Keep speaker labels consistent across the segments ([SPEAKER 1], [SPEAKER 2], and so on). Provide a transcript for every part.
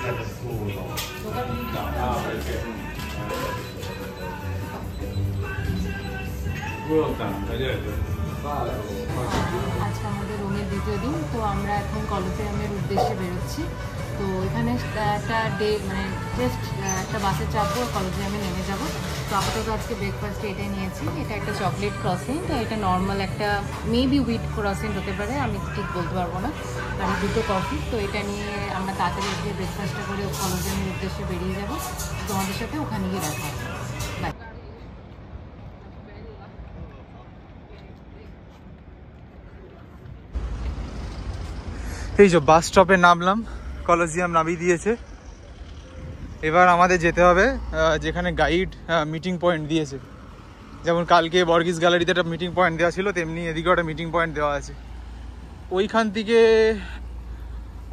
[SPEAKER 1] আজকে আমাদের রোমের দ্বিতীয় দিন, তো আমরা এখন কলোসিয়ামের উদ্দেশ্যে বেরোচ্ছি। তো এখানে একটা ডে মানে জাস্ট একটা বাসে চাপবো, কলোসিয়ামে নেমে যাবো। তো আপাতত আজকে ব্রেকফাস্টে এটাই নিয়েছি। এটা একটা চকলেট ক্রসিং, তো এটা নর্মাল একটা মেবি হুইট ক্রসিং হতে পারে, আমি ঠিক বলতে পারবো না। আর দুটো কফি। তো এটা নিয়ে আমরা তাড়াতাড়ি গিয়ে ব্রেকফাস্টটা করে কলোসিয়ামের উদ্দেশ্যে বেরিয়ে যাবো। তোমাদের সাথে ওখানে গিয়ে দেখা হবে। বাই।
[SPEAKER 2] এই যে বাস স্টপে নামলাম, কলোসিয়াম নামিয়ে দিয়েছে। এবার আমাদের যেতে হবে যেখানে গাইড মিটিং পয়েন্ট দিয়েছে। যেমন কালকে বর্গিস গ্যালারিতে একটা মিটিং পয়েন্ট দেওয়া ছিল, তেমনি এদিকেও একটা মিটিং পয়েন্ট দেওয়া আছে। ওইখান থেকে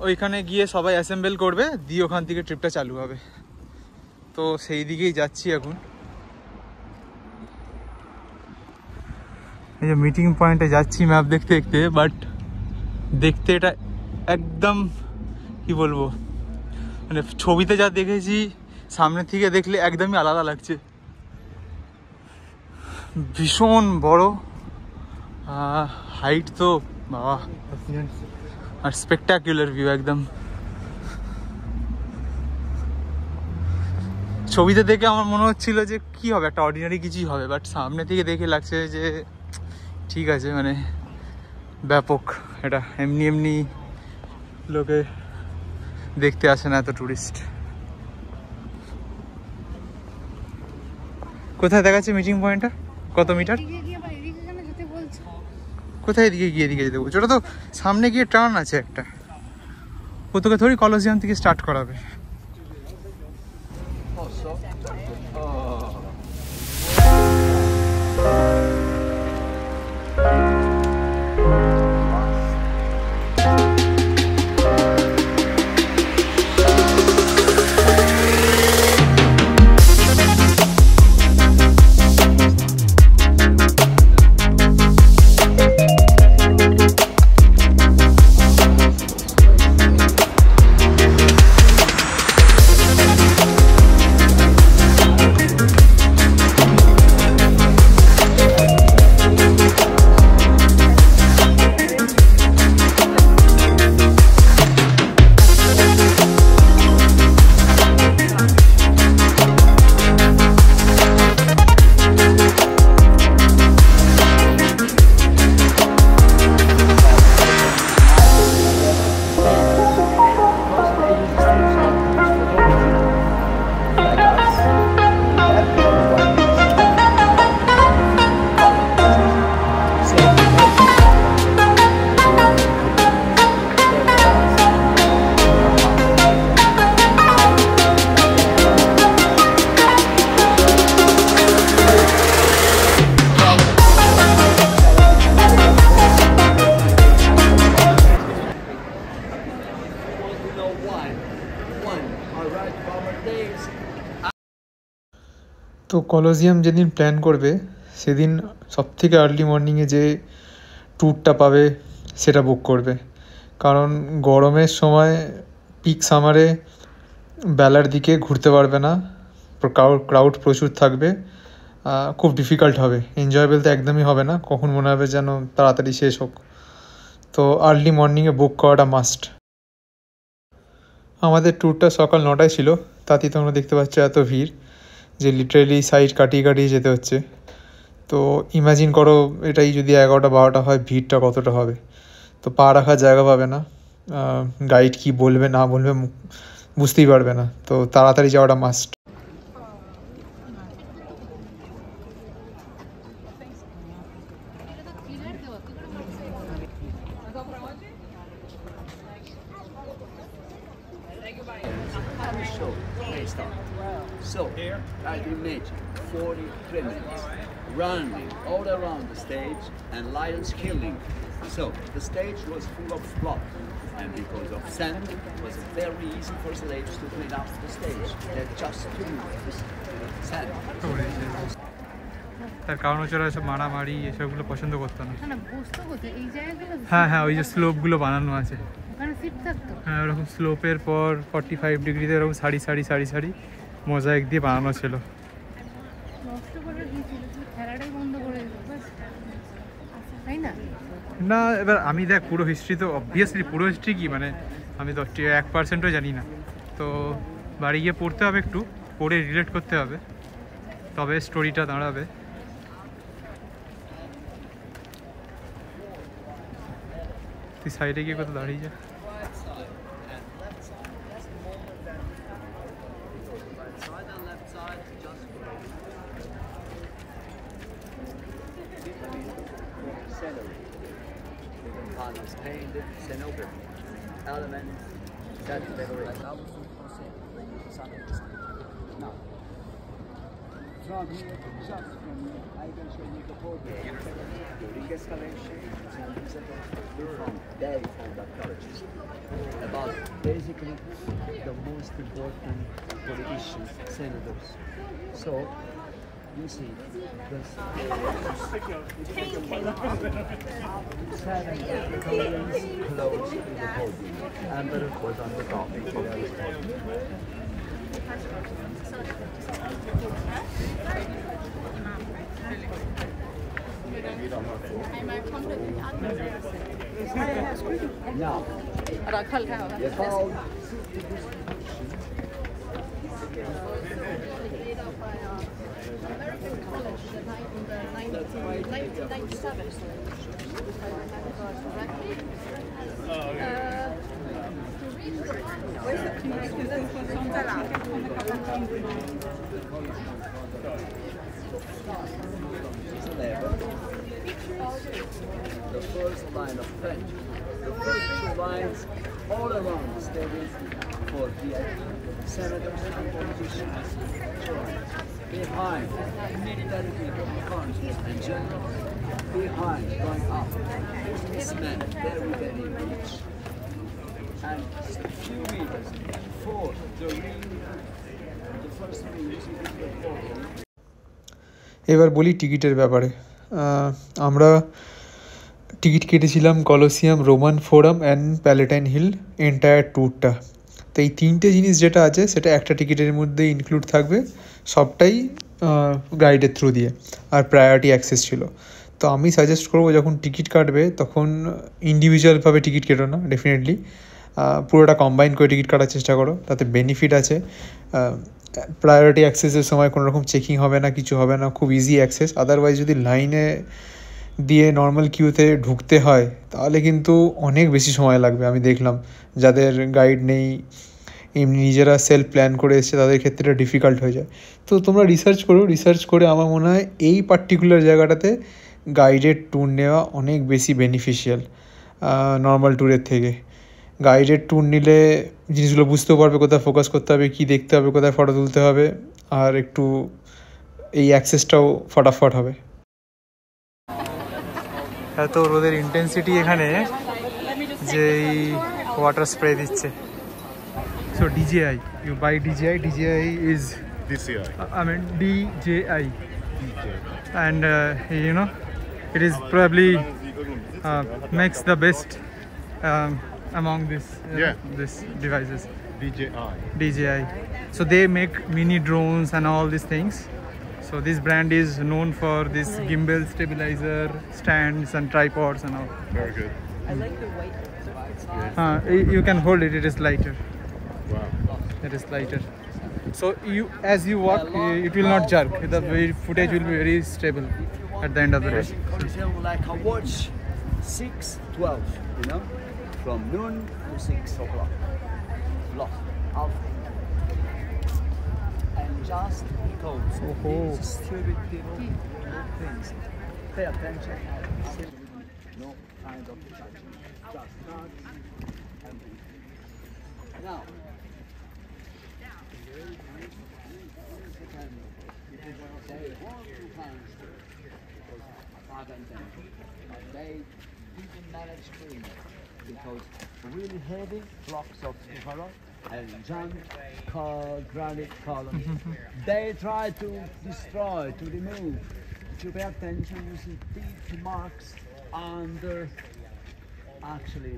[SPEAKER 2] ওইখানে গিয়ে সবাই অ্যাসেম্বল করবে, দিয়ে ওখান থেকে ট্রিপটা চালু হবে। তো সেই দিকেই যাচ্ছি এখন। এই যে মিটিং পয়েন্টে যাচ্ছি ম্যাপ দেখতে দেখতে, বাট দেখতে এটা একদম কি বলবো, মানে ছবিতে যা দেখেছি সামনে থেকে দেখলে একদমই আলাদা লাগছে। ভীষণ বড়, হাইট তো বাবা, আর স্পেকটাকুলার ভিউ একদম। ছবিতে দেখে আমার মনে হচ্ছিল যে কি হবে, একটা অর্ডিনারি কিছুই হবে, বাট সামনে থেকে দেখে লাগছে যে ঠিক আছে, মানে ব্যাপক। এটা এমনি এমনি লোকে দেখতে আসে না, এত টুরিস্ট। কোথায় দেখাচ্ছে মিটিং পয়েন্টটা, কত মিটার, কোথায় এদিকে গিয়ে এদিকে যেতে বলছে? ওটা তো সামনে গিয়ে টার্ন আছে একটা, ও তোকে থোড়ি কলোসিয়াম থেকে স্টার্ট করাবে। তো কলোসিয়াম যেদিন প্ল্যান করবে সেদিন সবথেকে আর্লি মর্নিংয়ে যে ট্যুরটা পাবে সেটা বুক করবে, কারণ গরমের সময় পিক সামারে বেলার দিকে ঘুরতে পারবে না, ক্রাউড প্রচুর থাকবে, খুব ডিফিকাল্ট হবে, এনজয়েবল তো একদমই হবে না, কখন মনে হবে যেন তাড়াতাড়ি শেষ হোক। তো আর্লি মর্নিংয়ে বুক করাটা মাস্ট। আমাদের ট্যুরটা সকাল 9টায় ছিল, তাতেই তোমরা দেখতে পাচ্ছ এত ভিড় যে লিটারেলি সাইড কাটিয়ে কাটিয়ে যেতে হচ্ছে। তো ইমাজিন করো এটাই যদি 11টা 12টা হয়, ভিড়টা কতটা হবে। তো পা রাখার জায়গা পাবে না, গাইড কি বলবে না বলবে বুঝতেই পারবে না, তো তাড়াতাড়ি যাওয়াটা must.
[SPEAKER 3] So, I imagine 40 criminals running all around the stage and lions killing. So, the stage was full of blood, and because of sand, it was very easy for slaves to clean up the stage. They just to move this sand.
[SPEAKER 2] তার কারণ হচ্ছে ওরা সব মারামারি এসবগুলো পছন্দ করতো না।
[SPEAKER 1] না না, বসতো কোথায় এই জায়গাগুলো?
[SPEAKER 2] হ্যাঁ হ্যাঁ, ওই যে স্লোপগুলো বানানো আছে,
[SPEAKER 1] ওখানে সিট থাকতো।
[SPEAKER 2] হ্যাঁ ওরকম স্লোপের পর 45 ডিগ্রিতে এরকম সারি সারি সারি সারি মোজাইক দিয়ে বানানো ছিল।
[SPEAKER 1] নষ্ট করে দিয়েছিল, তুই খেলাটাই বন্ধ করে দিল বাস, তাই না?
[SPEAKER 2] না এবার আমি দেখ পুরো হিস্ট্রি তো অবভিয়াসলি পুরো হিস্ট্রি কি মানে আমি তো 1%ও জানি না, তো বাড়ি গিয়ে পড়তে হবে, একটু পড়ে রিলেট করতে হবে, তবে স্টোরিটা দাঁড়াবে। তুই সাইডে গিয়ে কত দাঁড়িয়ে যা।
[SPEAKER 3] Panels painted, scenography, elements that decorate. Now, from here, just from here, I can show you the photo. The biggest collection and visitors from day from the colleges about basically the most important politicians, senators. So, you see, this 7 Victorians close to the podium. Emperor was on the top of this podium. Now, you found the first line of French, the first two lines all around the stadium for VIP, senators and politicians. Behind military people, colonels and generals, behind going up, businessmen, very, very rich. And just a few meters for the ring, the first ring, you see this photo.
[SPEAKER 2] এবার বলি টিকিটের ব্যাপারে। আমরা ticket কেটেছিলাম Colosseum, Roman Forum and Palatine Hill entire ট্যুরটা। তো এই তিনটে জিনিস যেটা আছে সেটা একটা টিকিটের মধ্যে ইনক্লুড থাকবে, সবটাই গাইডের থ্রু দিয়ে, আর প্রায়োরিটি অ্যাক্সেস ছিল। তো আমি সাজেস্ট করবো যখন টিকিট কাটবে তখন ইন্ডিভিজুয়ালভাবে টিকিট কেটো না, ডেফিনেটলি পুরোটা কম্বাইন করে টিকিট কাটার চেষ্টা করো, তাতে বেনিফিট আছে। প্রায়োরিটি অ্যাক্সেসের সময় কোনো রকম চেকিং হবে না, কিছু হবে না, খুব ইজি অ্যাক্সেস। আদারওয়াইজ যদি লাইনে দিয়ে নর্মাল কিউতে ঢুকতে হয় তাহলে কিন্তু অনেক বেশি সময় লাগবে। আমি দেখলাম যাদের গাইড নেই, এমনি নিজেরা সেলফ প্ল্যান করে এসছে, তাদের ক্ষেত্রে ডিফিকাল্ট হয়ে যায়। তো তোমরা রিসার্চ করো, রিসার্চ করে আমার মনে হয় এই পার্টিকুলার জায়গাটাতে গাইডেড ট্যুর নেওয়া অনেক বেশি বেনিফিশিয়াল নর্মাল ট্যুরের থেকে। গাইডেড ট্যুর নিলে জিনিসগুলো বুঝতেও পারবে, কোথায় ফোকাস করতে হবে, কী দেখতে হবে, কোথায় ফটো তুলতে হবে, আর একটু এই অ্যাক্সেসটাও ফটাফট হবে। এত রোদের ইন্টেন্সিটি এখানে যে ওয়াটার স্প্রে দিচ্ছে। So DJI, you buy DJI. DJI is
[SPEAKER 4] DCI.
[SPEAKER 2] I mean DJI, and you know it is probably makes the best among this devices. DJI. So they make mini drones and all these things. So this brand is known for this gimbal, stabilizer, stands and tripods and all.
[SPEAKER 4] Very good.
[SPEAKER 5] I like the white.
[SPEAKER 2] You can hold it, it is lighter.
[SPEAKER 4] Wow.
[SPEAKER 2] It is lighter. So as you walk, it will not jerk. The footage will be very stable at the end of the day.
[SPEAKER 3] Coliseum like a watch 6:12, you know, from noon to 6 o'clock. Lost. And just because these stupid people do things, pay attention. No kind of judgment. Just touch and breathe. Now, they want to punch because father and them, but they didn't manage to win it because really heavy blocks of Sahara and junk, granite columns. They tried to destroy, to remove if you pay attention, you see teeth marks under, actually,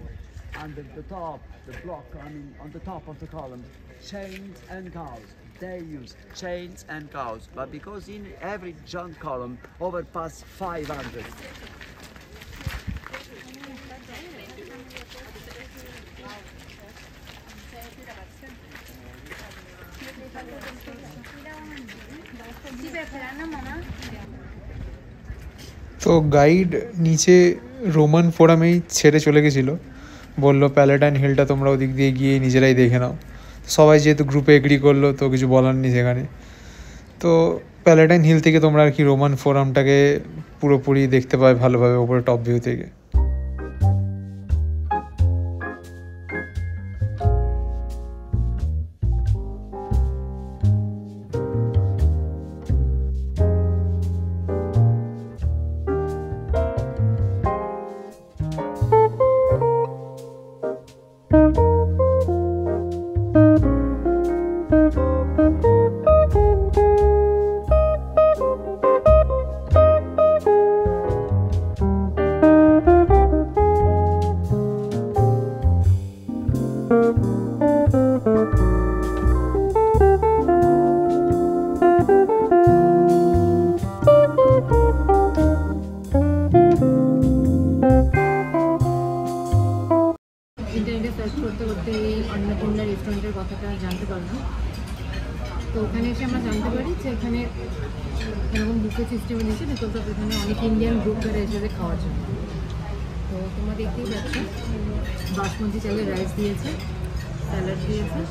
[SPEAKER 3] under the top, the block, I mean, on the top of the column. Chains and cows. They use chains and cows, but because in every jump column overpass 500.
[SPEAKER 2] তো guide নিচে Roman ফোরামেই ছেড়ে চলে গেছিলো, বললো palatine হিলটা তোমরা ওদিক দিয়ে গিয়ে নিজেরাই দেখে নাও। সবাই যেহেতু গ্রুপে এগ্রি করলো তো কিছু বলার নেই সেখানে। তো প্যালেটাইন হিল থেকে তোমরা আর কি রোমান ফোরামটাকে পুরোপুরি দেখতে পাবে ভালোভাবে ওপরে টপ ভিউ থেকে।
[SPEAKER 1] ইন্টারনেটে সার্চ করতে করতে এই অন্নপূর্ণা রেস্টুরেন্টের কথাটা জানতে পারলাম। তো ওখানে এসে আমরা জানতে পারি যে এখানে এরকম বুফে সিস্টেমে দিয়েছে, বিকজ অফ এখানে অনেক ইন্ডিয়ান গ্রুপেরা এসেছে খাওয়ার জন্য। তো তোমরা দেখতেই পাচ্ছ বাসমতি চালের রাইস দিয়েছে, স্যালাড দিয়েছে,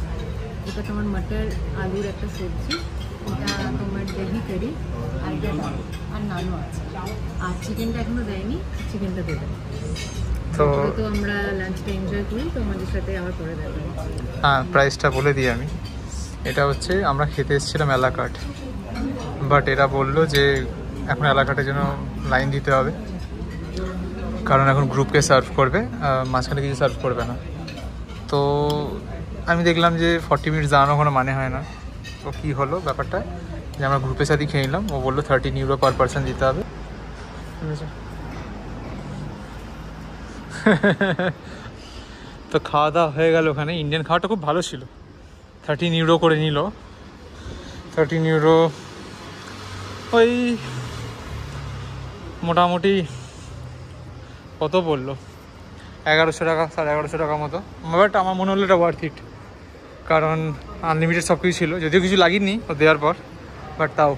[SPEAKER 1] এটা তোমার মটর আলুর একটা সবজি, এটা তোমার দহি কারি, আর এটা আর নানও আছে। আর চিকেনটা এখনও দেয়নি, চিকেনটা দেবে। তো আমরা লাঞ্চটা এনজয় করি, তো আমাদের সাথে আবার পরে দেখা হবে।
[SPEAKER 2] হ্যাঁ, প্রাইসটা বলে দিই আমি। এটা হচ্ছে আমরা খেতে এসেছিলাম এলাকাট, বাট এরা বললো যে এখন এলাকাটের জন্য লাইন দিতে হবে, কারণ এখন গ্রুপকে সার্ভ করবে, মাঝখানে কিছু সার্ভ করবে না। তো আমি দেখলাম যে 40 মিনিট দাঁড়ানো কোনো মানে হয় না। তো কী হলো ব্যাপারটা, যে আমরা গ্রুপের সাথেই খেয়ে নিলাম। ও বললো 13 ইউরো পার পার্সন দিতে হবে, ঠিক আছে। তো খাওয়া দাওয়া হয়ে গেল ওখানে। ইন্ডিয়ান খাওয়াটা খুব ভালো ছিল। 13 ইউরো করে নিল। 13 ইউরো ওই মোটামুটি কত বললো, 1100 টাকা, 1150 টাকা মতো। বাট আমার মনে হলো এটা ওয়ার্থ ইট, কারণ আনলিমিটেড সব কিছু ছিল, যদিও কিছু লাগেনি ও দেওয়ার পর, বাট তাও।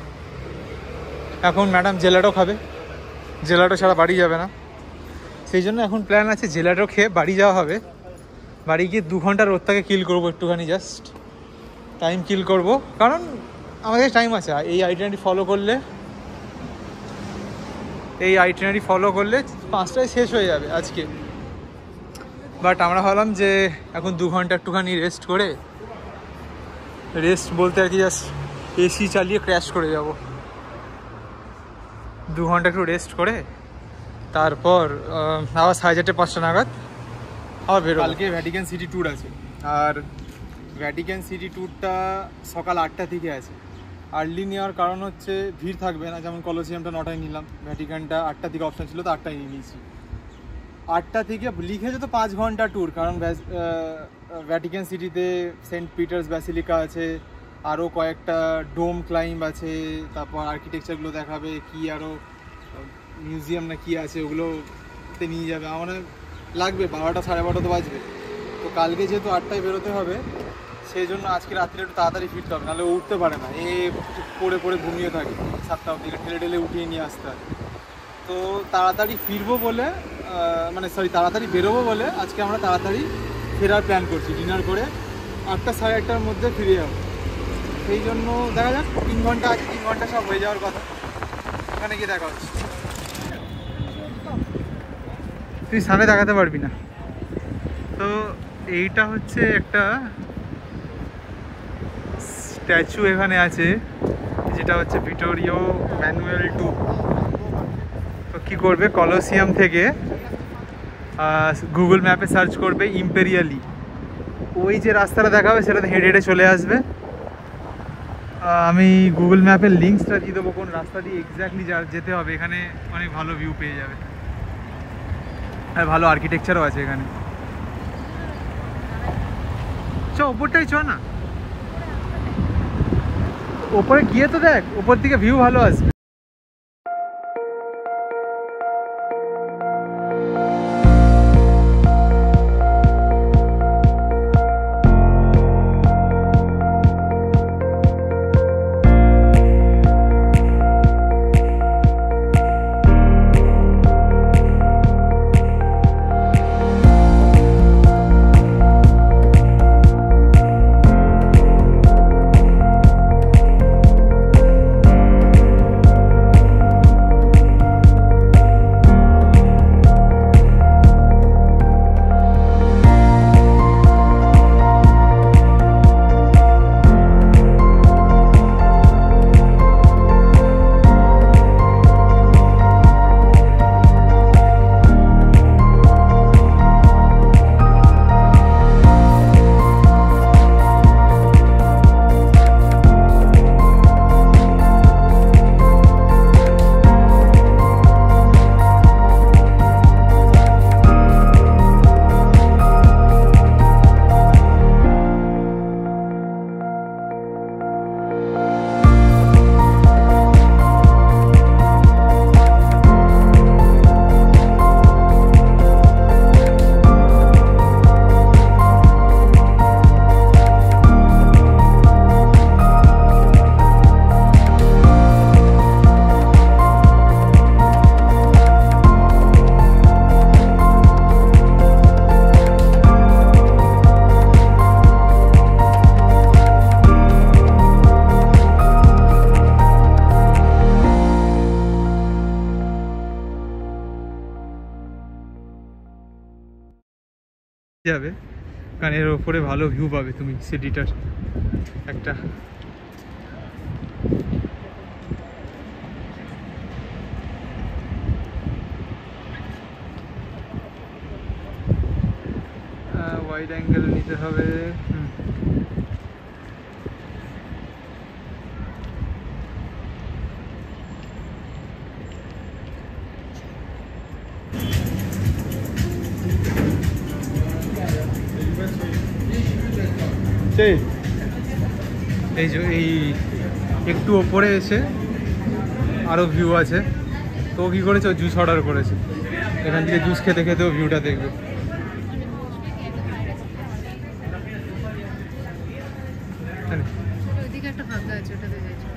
[SPEAKER 2] এখন ম্যাডাম জেলাটো খাবে, জেলাটো ছাড়া বাড়ি যাবে না। সেই জন্য এখন প্ল্যান আছে জেলাটো খেয়ে বাড়ি যাওয়া হবে। বাড়ি গিয়ে 2 ঘন্টা রোদটাকে কিল করবো, একটুখানি জাস্ট টাইম কিল করব, কারণ আমাদের টাইম আছে। এই আইটেনারি ফলো করলে 5টায় শেষ হয়ে যাবে আজকে। বাট আমরা ভাবলাম যে এখন 2 ঘন্টা একটুখানি রেস্ট করে, রেস্ট বলতে আর কি জাস্ট এসি চালিয়ে ক্র্যাশ করে যাব। 2 ঘন্টা একটু রেস্ট করে তারপর আবার 4:30-5টা নাগাদ আবার বেরোবো। কালকে ভ্যাটিকান সিটি ট্যুর আছে, আর ভ্যাটিকান সিটি ট্যুরটা সকাল 8টা থেকে আছে। আর্লি নেওয়ার কারণ হচ্ছে ভিড় থাকবে না, যেমন কলোসিয়ামটা 9টায় নিলাম, ভ্যাটিকানটা 8টা থেকে অপশান ছিল তো 8টায় নিয়ে নিয়েছি। 8টা থেকে লিখেছে তো 5 ঘন্টা ট্যুর, কারণ ভ্যাটিকান সিটিতে সেন্ট পিটার্স ব্যাসিলিকা আছে, আরও কয়েকটা ডোম ক্লাইম্ব আছে, তারপর আর্কিটেকচারগুলো দেখাবে, কি আরও মিউজিয়াম না কি আছে ওগুলোতে নিয়ে যাবে। আমার লাগবে 12টা 12:30 তো বাজবে। তো কালকে যেহেতু 8টায় বেরোতে হবে, সেই জন্য আজকে রাত্রে একটু তাড়াতাড়ি ফিরতে হবে, নাহলে উঠতে পারে না, পড়ে পড়ে ঘুমিয়ে থাকে 7টা অবধি, ঠেলে ঠেলে উঠিয়ে নিয়ে আসতে হয়। তো তাড়াতাড়ি ফিরবো বলে, তাড়াতাড়ি বেরোবো বলে আজকে আমরা তাড়াতাড়ি ফেরার প্ল্যান করছি। ডিনার করে 8টা 8:30টার মধ্যে ফিরে যাবো। সেই জন্য দেখা যাক, 3 ঘন্টা আছে, 3 ঘন্টা সব হয়ে যাওয়ার কথা। ওখানে গিয়ে দেখা হচ্ছে। তুই সামনে দেখাতে পারবি না। তো এইটা হচ্ছে একটা স্ট্যাচু এখানে আছে, যেটা হচ্ছে ভিটোরিও ম্যানুয়েল 2। তো কী করবে, কলোসিয়াম থেকে গুগল ম্যাপে সার্চ করবে ইম্পেরিয়ালি, ওই যে রাস্তাটা দেখাবে সেটাতে হেঁটে হেঁটে চলে আসবে। আমি গুগল ম্যাপের লিঙ্কসটা দিয়ে দেবো কোন রাস্তা দিয়ে এক্স্যাক্টলি যেতে হবে। এখানে অনেক ভালো ভিউ পেয়ে যাবে আর ভালো আর্কিটেকচারও আছে এখানে। চ ওপরটাই চ না, ওপরে গিয়ে তো দেখ, ওপর থেকে ভিউ ভালো আসবে। যাবে কারণ এর ওপরে ভালো ভিউ পাবে তুমি সিটিটার একটা। ওয়াইড অ্যাঙ্গেল নিতে হবে। এই যে এই একটু ওপরে এসে আরও ভিউ আছে, তো ও কী করেছে, ও জুস অর্ডার করেছে, এখান থেকে জুস খেতে খেতেও ভিউটা দেখবে।
[SPEAKER 1] ওইদিকে একটা ফাঁকা আছে, ওটাতে যাচ্ছি।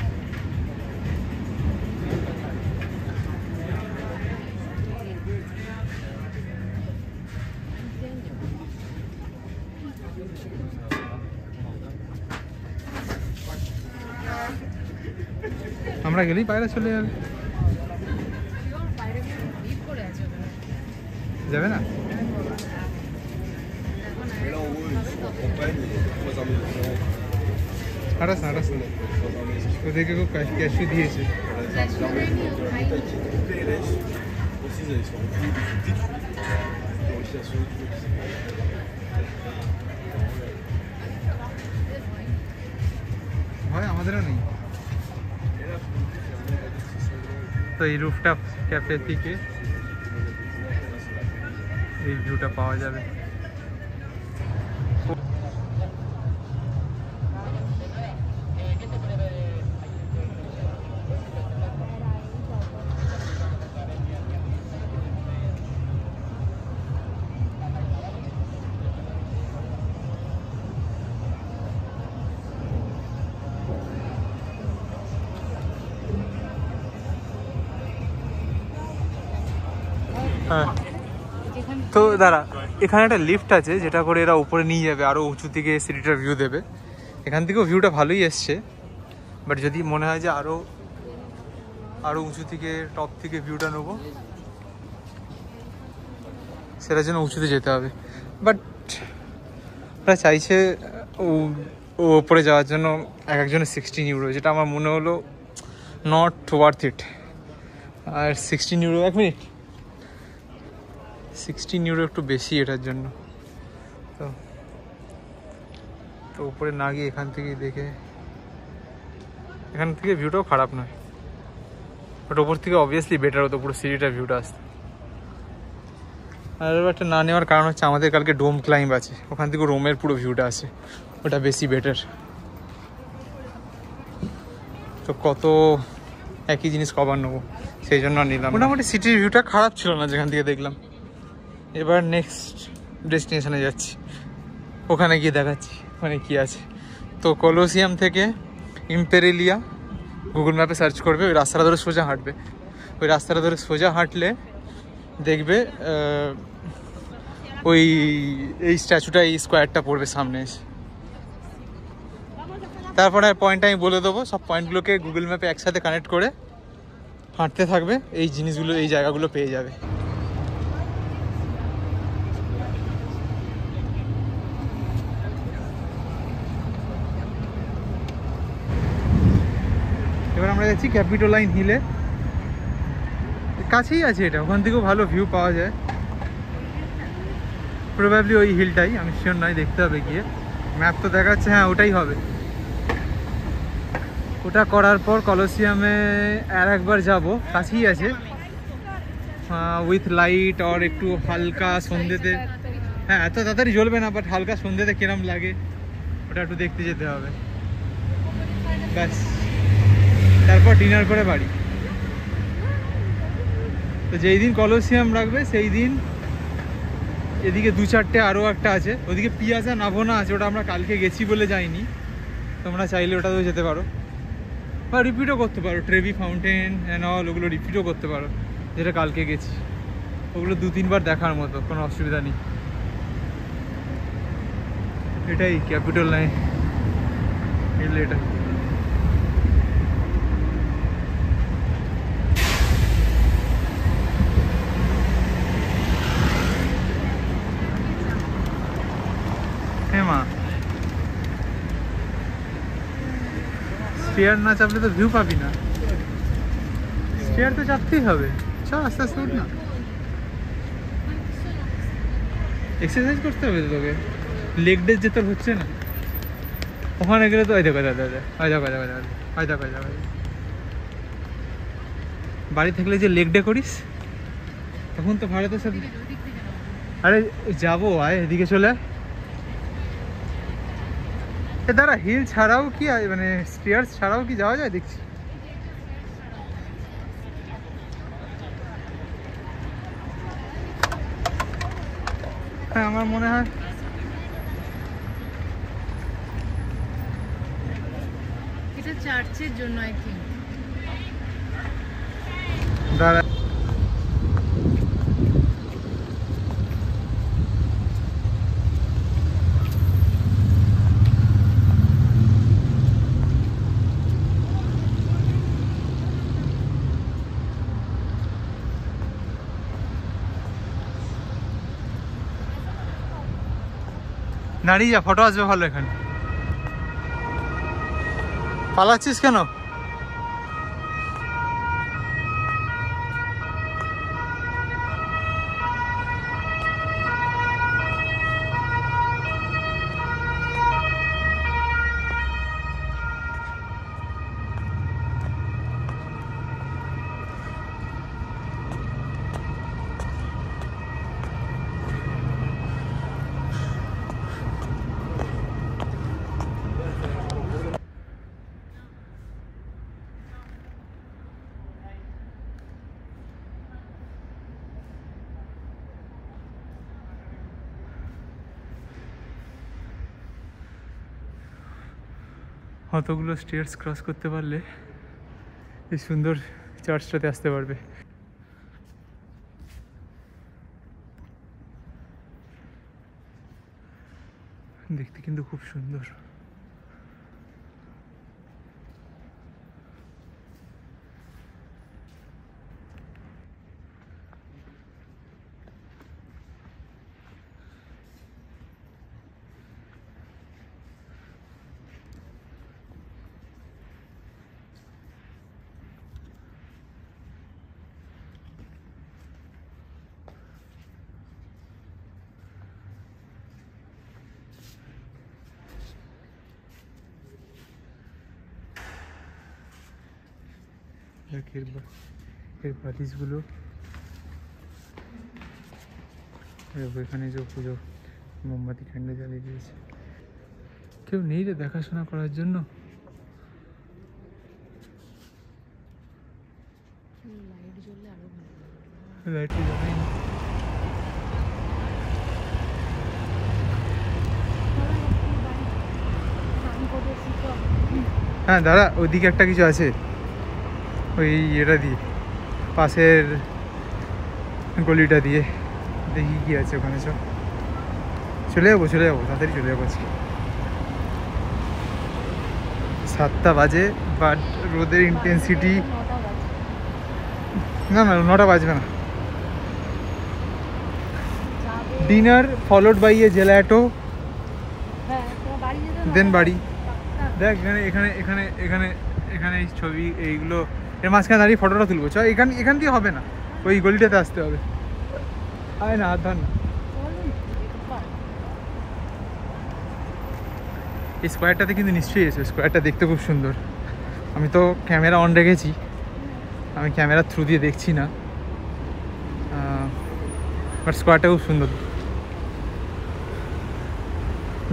[SPEAKER 2] আমরা গেলেই বাইরে চলে যাবে, যাবে না? আরাস না আরাস না, ওদেরকে খুব ক্যাশু দিয়েছে। হয় আমাদেরও নেই। তো এই রুফটপ ক্যাফে থেকে এই ভিউটা পাওয়া যাবে। হ্যাঁ, তো দাঁড়া, এখানে একটা লিফট আছে যেটা করে এরা উপরে নিয়ে যাবে, আরও উঁচু থেকে সিটিটার ভিউ দেবে। এখান থেকেও ভিউটা ভালোই এসছে, বাট যদি মনে হয় যে আরও উঁচু থেকে টপ থেকে ভিউটা নেবো, সেটার জন্য উঁচুতে যেতে হবে। বাট ওরা চাইছে ও ওপরে যাওয়ার জন্য একজনের 16 ইউরো, যেটা আমার মনে হলো নট ওয়ার্থ ইট। আর 16 ইউরো, 1 মিনিট, 16 ইউরো একটু বেশি এটার জন্য। তো উপরে না গিয়ে এখান থেকেই দেখে এখান থেকে ভিউটাও খারাপ নয়, বাট ওপর থেকে অবভিয়াসলি বেটার হতো পুরো সিটিটার ভিউটা আসতো। আর একটা না নেওয়ার কারণ হচ্ছে আমাদের কালকে ডোম ক্লাইম্ব আছে, ওখান থেকে রোমের পুরো ভিউটা আসে, ওটা বেশি বেটার। তো কত একই জিনিস কভার নেবো, সেই জন্য নিলাম। মোটামুটি সিটির ভিউটা খারাপ ছিল না যেখান থেকে দেখলাম। এবার নেক্সট ডেস্টিনেশনে যাচ্ছি, ওখানে গিয়ে দেখাচ্ছি ওখানে কী আছে। তো কলোসিয়াম থেকে ইম্পেরিলিয়া গুগল ম্যাপে সার্চ করবে, ওই রাস্তাটা ধরে সোজা হাঁটবে। ওই রাস্তাটা ধরে সোজা হাঁটলে দেখবে ওই এই স্ট্যাচুটা, এই স্কোয়ারটা পড়বে সামনে এসে। তারপরে পয়েন্টটা আমি বলে দেবো, সব পয়েন্টগুলোকে গুগল ম্যাপে একসাথে কানেক্ট করে হাঁটতে থাকবে, এই জিনিসগুলো এই জায়গাগুলো পেয়ে যাবে। এবার আমরা যাচ্ছি ক্যাপিটোলাইন হিলে, কাছেই আছে এটা, ওখান থেকেও ভালো ভিউ পাওয়া যায়। প্রবাবলি ওই হিলটাই, আমি শিওর নয়, দেখতে হবে গিয়ে। ম্যাপ তো দেখাচ্ছে হ্যাঁ ওটাই হবে। ওটা করার পর কলোসিয়ামে আর একবার যাবো, কাছেই আছে, উইথ লাইট আর একটু হালকা সন্ধ্যেতে। হ্যাঁ এত তাড়াতাড়ি জ্বলবে না, বাট হালকা সন্ধ্যেতে কিরম লাগে ওটা একটু দেখতে যেতে হবে। ব্যাস, তারপর ডিনার করে বাড়ি। তো যেই দিন কলোসিয়াম রাখবে সেই দিন এদিকে 2-4টে আরও একটা আছে, ওদিকে পিয়াজা নাভোনা আছে, ওটা আমরা কালকে গেছি বলে যাইনি, তোমরা চাইলে ওটাতেও যেতে পারো বা রিপিটও করতে পারো। ট্রেভি ফাউন্টেন অ্যান্ড অল ওগুলো রিপিটও করতে পারো, যেটা কালকে গেছি। ওগুলো 2-3 বার দেখার মতো, কোনো অসুবিধা নেই। এটাই ক্যাপিটাল লাইন হিল, এটা স্টেয়ার না চাপলে তো ভিউ পাবি না, স্টেয়ার তো চাপতেই হবে। চল আস্তে আস্তে উঠ না, এক্সারসাইজ করতে হবে তো তোকে, লেগ ডে যে তোর হচ্ছে না। ওখানে গেলে তো বাড়ি থাকলে যে লেগ ডে করিস তখন তো ভারতের সাথে। আরে যাবো, আয় এদিকে চলে আয়। এ দাঁড়া, হিল ছাড়াও কি মানে স্টেয়ার্স ছাড়াও কি যাওয়া যায় দেখছি। হ্যাঁ আমার মনে হয়
[SPEAKER 1] এটা চার্চের জন্য আই থিঙ্ক।
[SPEAKER 2] দাঁড়া, দাঁড়িয়ে যা, ফটো আসবে ভালো। এখানে পালাচ্ছিস কেন? অতগুলো স্টেয়ার্স ক্রস করতে পারলে এই সুন্দর চার্চটাতে আসতে পারবে। দেখতে কিন্তু খুব সুন্দর। দেখ এর বালিশগুলো, এখানে যে পুজো মোমবাতি ঠান্ডা জ্বালিয়ে দিয়েছে, কেউ নেই রে দেখাশোনা করার জন্য।
[SPEAKER 1] লাইট জ্বললে আরো ভালো লাগবে।
[SPEAKER 2] লাইট জ্বালাই না। হ্যাঁ দাঁড়া, ওইদিকে একটা কিছু আছে, ওই এটা দিয়ে পাশের গলিটা দিয়ে দেখি কি আছে ওখানে। সব চলে যাবো তাড়াতাড়ি চলে যাবো। আজকে 7টা বাজে, বাট রোদের ইন্টেন্সিটি না 9টা বাজবে না। ডিনার ফলোড বাই এ জেলাটো, দেন বাড়ি। দেখ এখানে এখানে এখানে এখানে এই ছবি এইগুলো, এর মাঝখানে দাঁড়িয়ে ফটোটা তুলবো। চ এখান দিয়ে হবে না, ওই গলিটাতে আসতে হবে। আয় না, হাত ধর না। এই স্কোয়ারটাতে কিন্তু নিশ্চয়ই এসে, স্কোয়ারটা দেখতে খুব সুন্দর। আমি তো ক্যামেরা অন রেখেছি, আমি ক্যামেরার থ্রু দিয়ে দেখছি না, বাট স্কোয়ারটা খুব সুন্দর।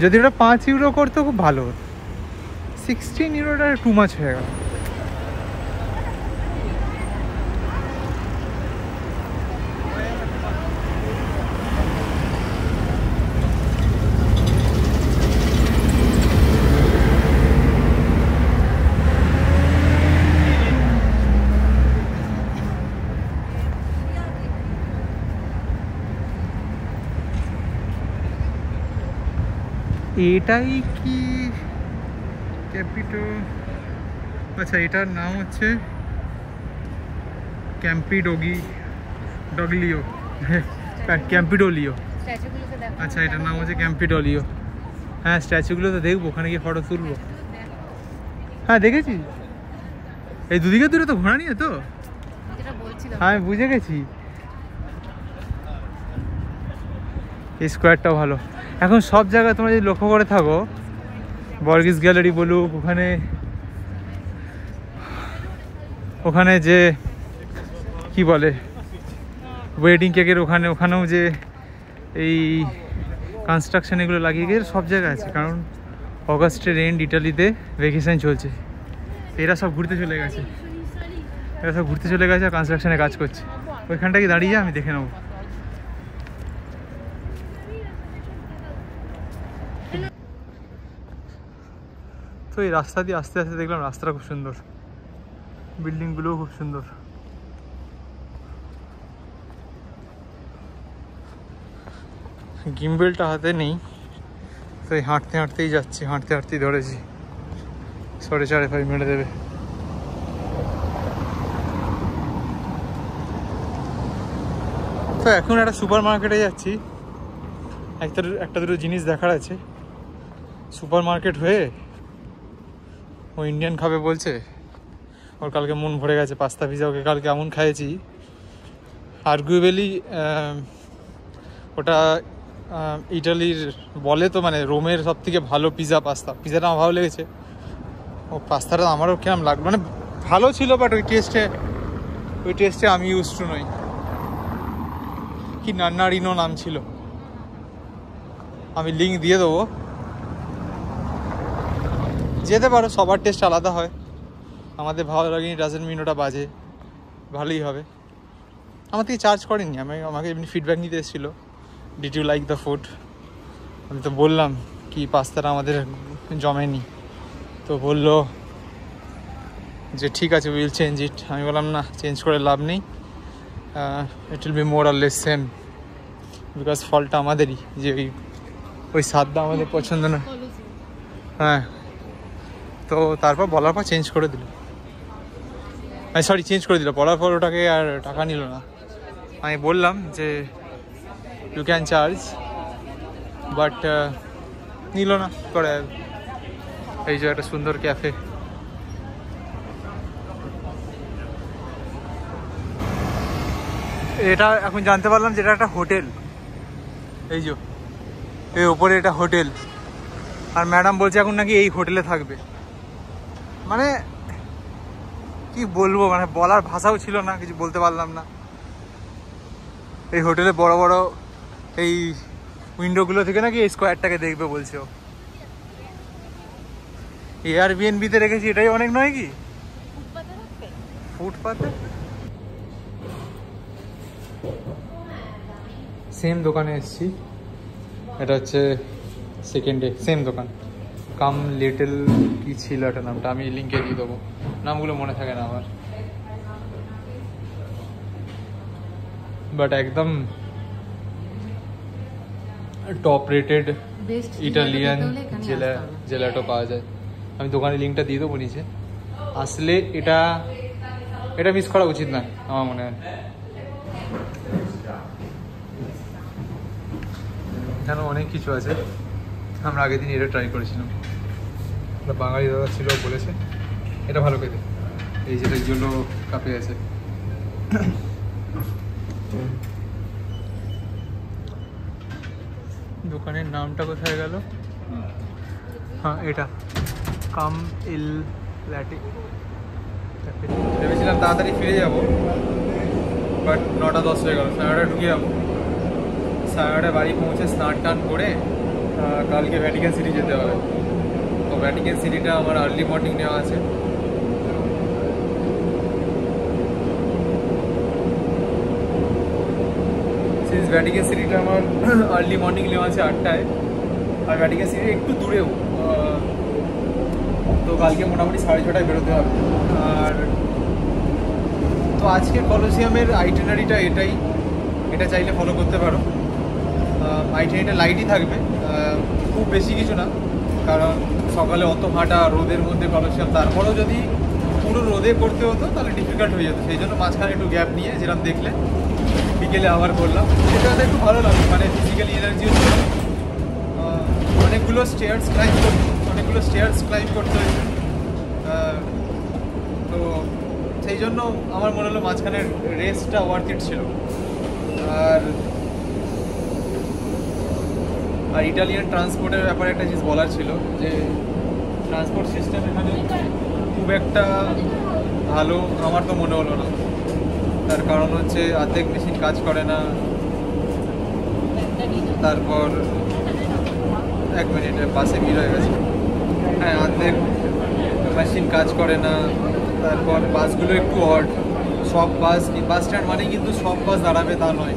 [SPEAKER 2] যদি ওটা 5 ইউরো করতো খুব ভালো হতো, 16 ইউরোটা টু মাচ হয়ে গেল। এটাই কি ক্যাপিটো? আচ্ছা, এটার নাম হচ্ছে ক্যাম্পিডোলিও। আচ্ছা, এটার নাম হচ্ছে ক্যাম্পিডোলিও। হ্যাঁ, স্ট্যাচুগুলো তো দেখবো, ওখানে গিয়ে ফটো তুলবো। হ্যাঁ দেখেছি, এই দুদিকে দূরে তো ঘোরা নিয়ে তো। হ্যাঁ বুঝে গেছি, এই স্কোয়ারটাও ভালো। এখন সব জায়গায় তোমরা যদি লক্ষ্য করে থাকো, বর্গিস গ্যালারি বলুক, ওখানে যে কি বলে ওয়েডিং কেকের ওখানেও যে এই কনস্ট্রাকশন এগুলো লাগিয়ে গিয়ে সব জায়গায় আছে। কারণ অগাস্টের এন্ড ইটালিতে ভ্যাকেশন চলছে, এরা সব ঘুরতে চলে গেছে, আর কনস্ট্রাকশনে কাজ করছে। ওইখানটাকে দাঁড়িয়ে আমি দেখে নেবো। তো এই রাস্তা দিয়ে আস্তে আস্তে দেখলাম রাস্তাটা খুব সুন্দর, বিল্ডিংগুলোও খুব সুন্দর। গিম্বেলটা হাতে নেই, তো এই হাঁটতেই যাচ্ছি, হাঁটতেই ধরেছি। 4.5 মেরে দেবে। তো এখন একটা সুপার মার্কেটে যাচ্ছি, একটা দুটো জিনিস দেখার আছে। সুপার মার্কেট হয়ে ও ইন্ডিয়ান খাবে বলছে, ওর কালকে মন ভরে গেছে পাস্তা পিজা, ওকে কালকে এমন খাইয়েছি আর্গুয়েবলি। ওটা ইটালির বলে তো, মানে রোমের সব থেকে ভালো পিজাটা আমার ভালো লেগেছে। ও পাস্তাটা আমারও কেমন লাগলো, মানে ভালো ছিল, বাট ওই টেস্টে আমি ইউজ টু নই। কি নান্নারিনো নাম ছিল, আমি লিঙ্ক দিয়ে দেবো, যেতে পারো। সবার টেস্ট আলাদা হয়, আমাদের ভালো লাগেনি ডাজেন্ট মিন ওটা বাজে, ভালোই হবে। আমার থেকে চার্জ করেনি, আমাকে এমনি ফিডব্যাক নিতে এসেছিলো, did you like the food. আমি তো বললাম কি পাস্তাটা আমাদের জমেনি, তো বললো যে ঠিক আছে, উইল চেঞ্জ ইট। আমি বললাম না, চেঞ্জ করে লাভ নেই, it will be more or less same, because ফলটা আমাদেরই, যে ওই স্বাদটা আমাদের পছন্দ না। হ্যাঁ, তো তারপর বলার পর চেঞ্জ করে দিল, বলার পর ওটাকে আর টাকা নিল না। আমি বললাম যে ইউ ক্যান চার্জ, বাট নিল না। করে এই যে একটা সুন্দর ক্যাফে, এটা এখন জানতে পারলাম যে এটা একটা হোটেল। এই যে এই ওপরে এটা হোটেল, আর ম্যাডাম বলছে এখন নাকি এই হোটেলে থাকবে। মানে কি বলবো, মানে বলার ভাষাও ছিল না, কিছু বলতে পারলাম না। এই হোটেলে বড় বড় এই উইন্ডোগুলো থেকে নাকি এই স্কোয়ারটাকে দেখবে বলছে ও। এয়ারবিএনবিতে রেখেছি, এটাই অনেক নয় কি? ফুটপাতে সেম দোকানে এসেছি, এটা হচ্ছে সেকেন্ড ডে, সেম দোকান, কাম লিটল কি ছিল একটা নামটা, আমি লিঙ্কে দিয়ে দেবো, নামগুলো মনে থাকে না আমার। বাট একদম টপ রেটেড ইটালিয়ান জেলাটো পাওয়া যায়। আমি দোকানের লিঙ্কটা দিয়ে দেবো নিচে, আসলে এটা মিস করা উচিত না আমার মনে হয়। এখানে অনেক কিছু আছে, আমরা আগের দিন এটা ট্রাই করেছিলাম, বাঙালি দাদা ছিল বলেছে এটা ভালো খেতে, এই যেটা ইয়েলো কাপে আছে। দোকানের নামটা কোথায় গেল? হ্যাঁ এটা কাম ইল ল্যাটি। ভেবেছিলাম তাড়াতাড়ি ফিরে যাবো, বাট 9:10 হয়ে গেল, 9:30 ঢুকে যাবো, 9:30 বাড়ি পৌঁছে স্নান টান করে কালকে ভ্যাটিকান সিটি যেতে হবে। তো ভ্যাটিকান সিটিটা আমার আর্লি মর্নিং নেওয়া আছে। সিন্স ভ্যাটিকান সিটিটা আমার আর্লি মর্নিং নেওয়া আছে 8টায়, আর ভ্যাটিকান সিটি একটু দূরেও, তো কালকে মোটামুটি 6:30টায় বেরোতে হবে। আর তো আজকে কলোসিয়ামের আইটেনারিটা এটা চাইলে ফলো করতে পারো। আইটেনারিটা লাইটই থাকবে, খুব বেশি কিছু না, কারণ সকালে অত হাঁটা রোদের মধ্যে কলোসিয়াম, তারপরেও যদি পুরো রোদে করতে হতো তাহলে ডিফিকাল্ট হয়ে যেত, সেই জন্য মাঝখানে একটু গ্যাপ নিয়ে যেরকম দেখলে বিকেলে আবার করলাম, সেটাতে একটু ভালো লাগবে, মানে ফিজিক্যালি এনার্জি হচ্ছে। অনেকগুলো স্টেয়ার্স ক্লাইম্ব করতে হয়েছে, তো সেই জন্য আমার মনে হলো মাঝখানে রেস্টটা ওয়ার্থ ইট ছিল। আর ইটালিয়ান ট্রান্সপোর্টের ব্যাপারে একটা জিনিস বলার ছিল, যে ট্রান্সপোর্ট সিস্টেম এখানে খুব একটা ভালো আমার তো মনে হলো না। তার কারণ হচ্ছে অর্ধেক মেশিন কাজ করে না, তারপর 1 মিনিটে বাসে ভিড় হয়ে গেছে, হ্যাঁ অর্ধেক মেশিন কাজ করে না, তারপর বাসগুলো একটু অড, সব বাস স্ট্যান্ড মানে কিন্তু সব বাস দাঁড়াবে তা নয়,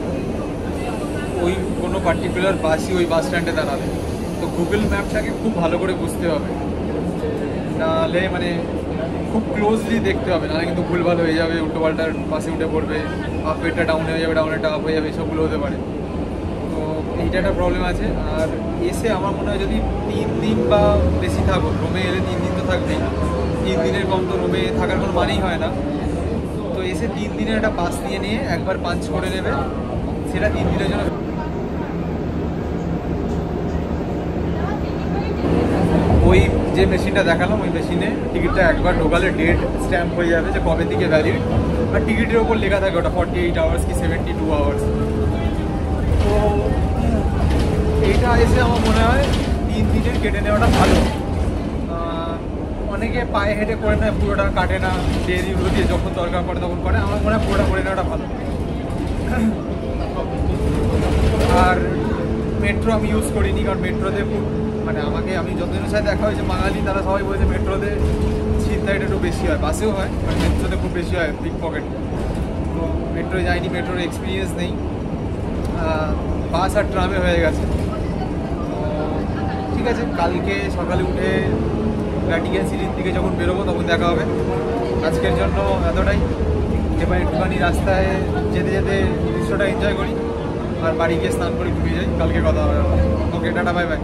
[SPEAKER 2] ওই কোনো পার্টিকুলার বাসই ওই বাস স্ট্যান্ডে দাঁড়াবে। তো গুগল ম্যাপটাকে খুব ভালো করে বুঝতে হবে, নাহলে মানে খুব ক্লোজলি দেখতে হবে, নাহলে কিন্তু ভুলভাল হয়ে যাবে, উল্টো পাল্টার বাসে উঠে পড়বে, আপেরটা ডাউন হয়ে যাবে, ডাউনেরটা আপ হয়ে যাবে, এসবগুলো হতে পারে। তো এইটা একটা প্রবলেম আছে। আর এসে আমার মনে হয় যদি 3 দিন বা বেশি থাকো, রোমে এলে 3 দিন তো থাকবেই, 3 দিনের কম তো রোমে থাকার কোনো মানেই হয় না। তো এসে 3 দিনের একটা পাস নিয়ে একবার পাঞ্চ করে নেবে, সেটা 3 দিনের জন্য। ওই যে মেশিনটা দেখালাম, ওই মেশিনে টিকিটটা একবার ঢোকালে ডেট স্ট্যাম্প হয়ে যাবে যে কবে থেকে ভ্যালিড, আর টিকিটের ওপর লেখা থাকে ওটা 48 আওয়ার্স কি 72 আওয়ার্স। তো এইটা এসে আমার মনে হয় 3 দিনের কেটে নেওয়াটা ভালো। অনেকে পায়ে হেঁটে করে নেয়, পুরোটা কাটে না, ডেরিগুলো দিয়ে যখন দরকার পড়ে তখন করে, আমার মনে হয় পুরোটা করে নেওয়াটা ভালো। আর মেট্রো আমি ইউজ করিনি, কারণ মেট্রোতে খুব মানে আমি যতজনের সাথে দেখা হয়েছে বাঙালি, তারা সবাই বলেছে মেট্রোতে ছিনতাইটা একটু বেশি হয়, বাসেও হয়, বাট মেট্রোতে খুব বেশি হয় পিক পকেট। তো মেট্রোয় যাইনি, মেট্রোর এক্সপিরিয়েন্স নেই, বাস আর ট্রামে হয়ে গেছে। ঠিক আছে, কালকে সকালে উঠে ভ্যাটিকান সিটির দিকে যখন বেরোবো তখন দেখা হবে। আজকের জন্য এতটাই, এবার একটুখানি রাস্তায় যেতে যেতে দৃশ্যটা এনজয় করি, আর বাড়ি গিয়ে স্নান করে ঘুমিয়ে যাই, কালকে কথা হবে। ওকে, টাটা, বাই বাই।